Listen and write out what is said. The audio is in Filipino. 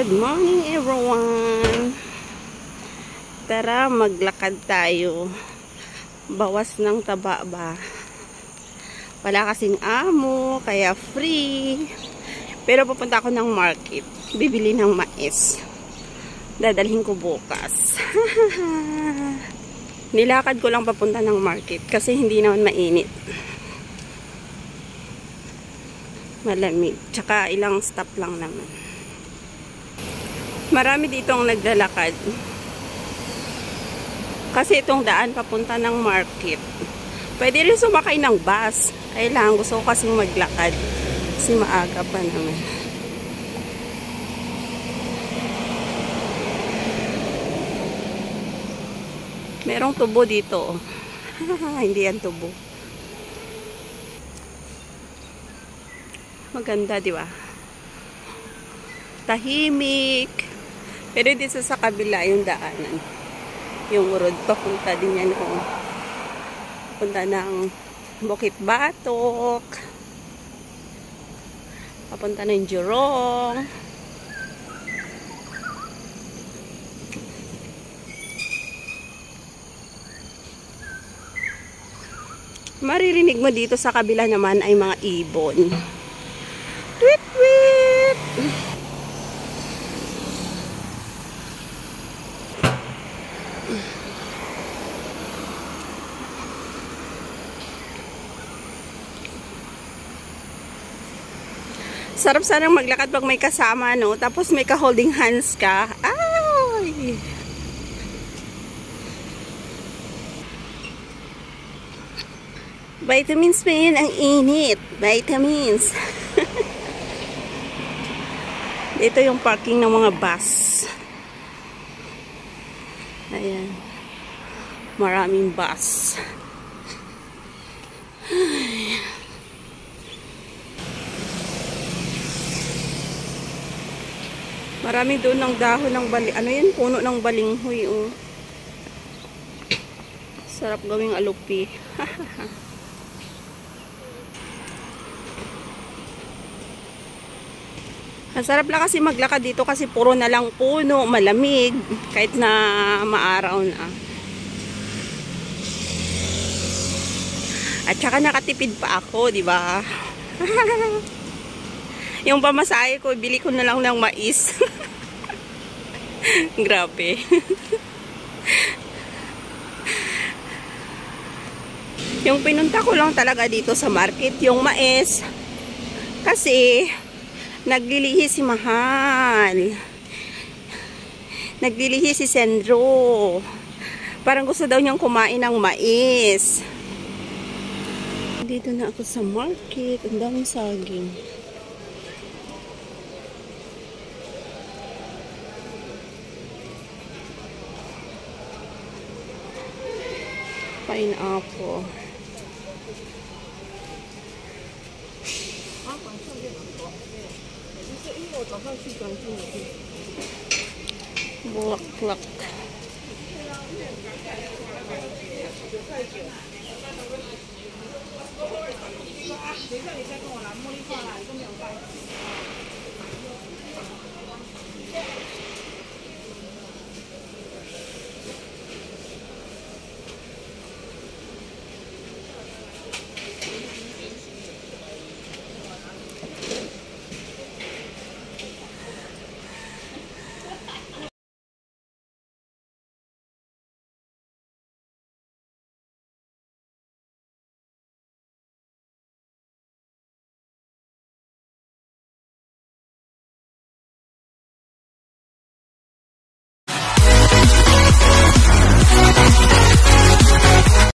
Good morning everyone! Tara, maglakad tayo. Bawas ng taba ba? Wala kasing amo, kaya free. Pero pupunta ako ng market. Bibili ng mais. Dadalhin ko bukas. Nilakad ko lang papunta ng market kasi hindi naman mainit. Malamig. Tsaka ilang stop lang naman. Marami dito ang naglalakad. Kasi itong daan papunta ng market. Pwede rin sumakay ng bus. Kailangan gusto ko kasing maglakad. Kasi maaga pa naman. Merong tubo dito. Hindi yan tubo. Maganda, di ba? Tahimik. Pero dito sa kabila yung daanan. Yung road papunta din yan. Papunta ng Bukit Batok. Papunta ng Jurong. Maririnig mo dito sa kabila naman ay mga ibon. Tweet, tweet! Sarap sanang maglakad pag may kasama, no? Tapos may ka-holding hands ka. Ay! Vitamins pa yun, ang init. Vitamins. Ito yung parking ng mga bus. Ayan. Maraming bus. Ay. Marami doon ng dahon ng bali. Ano yan? Puno ng balinghoy. Oh. Sarap gawing alupi. Ang sarap lang kasi maglakad dito kasi puro na lang puno, malamig, kahit na maaraw na. At saka nakatipid pa ako, di ba? Yung pamasahe ko, bili ko na lang ng mais. Grabe. Yung pinunta ko lang talaga dito sa market, yung mais. Kasi naglilihi si Mahal. Naglilihi si Sandro. Parang gusto daw niyang kumain ng mais. Dito na ako sa market. Ang daming saging. Pineapple. Bulaklak.